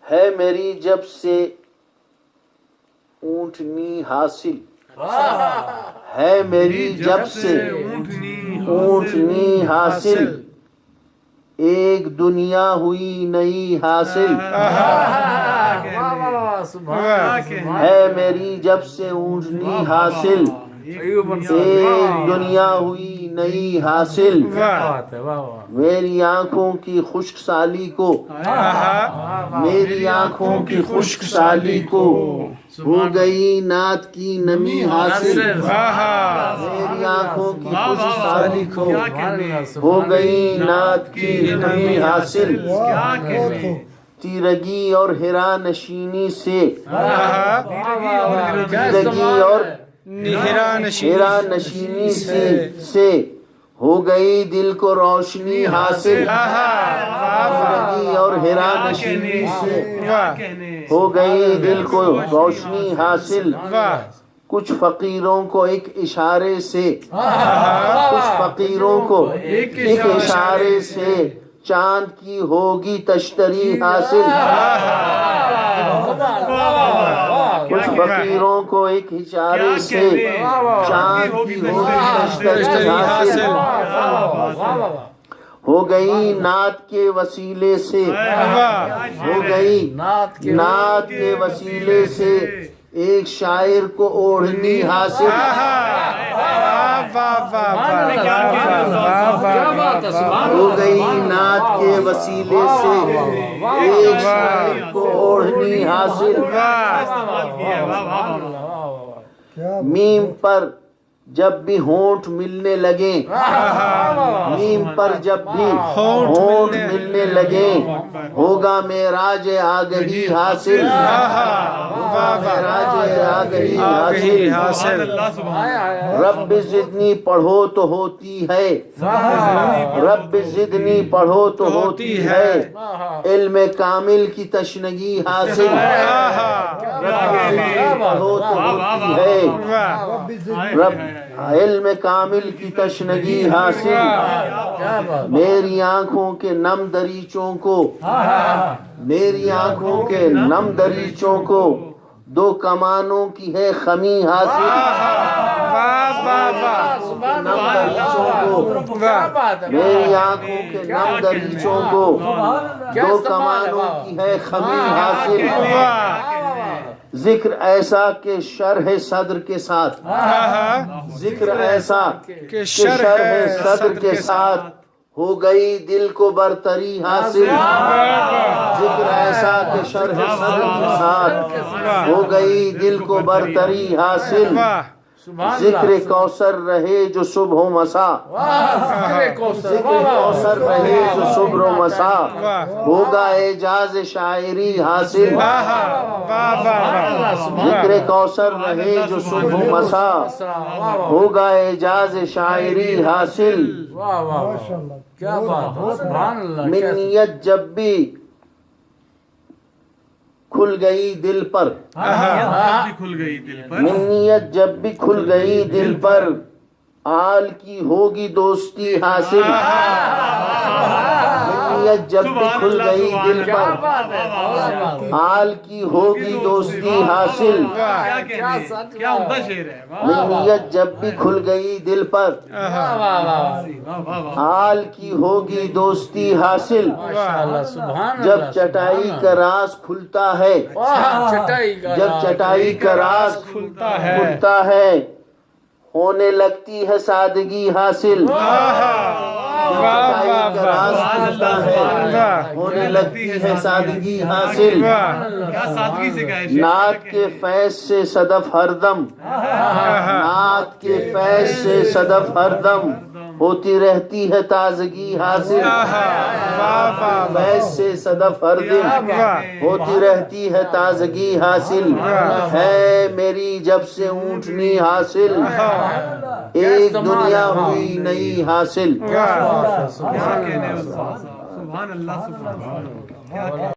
ہے میری جب سے اونٹنی حاصل، ہے میری جب سے اونٹنی حاصل، ایک دنیا ہوئی نئی حاصل، ہے میری جب سے اونٹنی حاصل، ایک دنیا ہوئی نئی حاصل، میری آنکھوں کی خشک سالی کو، میری آنکھوں کی خشک سالی کو ہو گئی نعت کی نمی حاصل، میری آنکھوں کی خشک سالی کو ہو گئی نعت کی نمی حاصل، تیرگی اور ہرا نشینی سے، تیرگی اور ہرا نشینی سے ہو گئی دل کو روشنی حاصل، تیرگی اور ہرا نشینی سے ہو گئی دل کو روشنی حاصل، کچھ فقیروں کو ایک اشارے سے، کچھ فقیروں کو ایک اشارے سے چاند کی ہوگی تشتری حاصل، کچھ فقیروں کو ایک اشارے سے چاند کی ہوگی تشتری حاصل، ہو گئی نعت کے وسیلے سے، ہو گئی نعت کے وسیلے سے ایک شاعر کو اوڑھنی حاصل، ہو گئی نعت کے وسیلے سے ایک شاعر کو اوڑھنی حاصل، میم پر جب بھی ہونٹ ملنے لگیں، میم پر جب بھی ہونٹ ملنے لگیں ہوگا معراج آگہی حاصل، ہوگا معراج آگہی حاصل، رب زدنی پڑھو تو ہوتی ہے، رب زدنی پڑھو تو ہوتی ہے علم کامل کی تشنگی حاصل، رب زدنی پڑھو تو ہوتی ہے علم کامل کی تشنگی حاصل، میری آنکھوں کے نم دریچوں کو، میری آنکھوں کے نم دریچوں کو دو کمانوں کی ہے خمی حاصل، نم دریچوں کو، میری آنکھوں کے نم دریچوں کو دو کمانوں کی ہے خمی حاصل، ذکر ایسا کہ شرح صدر کے ساتھ، ذکر ایسا کہ شرح صدر کے ساتھ ہو گئی دل کو برتری حاصل، ذکر ایسا کہ شرح صدر کے ساتھ ہو گئی دل کو برتری حاصل، ذکر کوثر رہے جو صبح و مسا، ذکر کوثر رہے جو صبح و مسا ہوگا اعجاز شاعری حاصل، ذکر کوثر رہے جو صبح و مسا ہوگا اعجاز شاعری حاصل، منیت جب بھی کھل گئی دل پر، منیت جب بھی کھل گئی دل پر آل کی ہوگی دوستی حاصل، منیت جب بھی کھل گئی دل پر آل کی ہوگی دوستی حاصل، منیت جب بھی کھل گئی دل پر آل کی ہوگی دوستی حاصل، جب چٹائی کا راز کھلتا ہے، جب چٹائی کا راز کھلتا ہے ہونے لگتی ہے سادگی حاصل، چٹائی کا راز کھلتا ہے ہونے لگتی ہے سادگی حاصل، نعت کے فیض سے صدف ہر دم، نعت کے فیض سے صدف ہر دم ہوتی رہتی ہے تازگی حاصل، فیض سے صدف ہر دم ہوتی رہتی ہے تازگی حاصل، ہے میری جب سے اونٹنی حاصل، ایک دنیا ہوئی نئی حاصل۔ سبحان اللہ، سبحان اللہ۔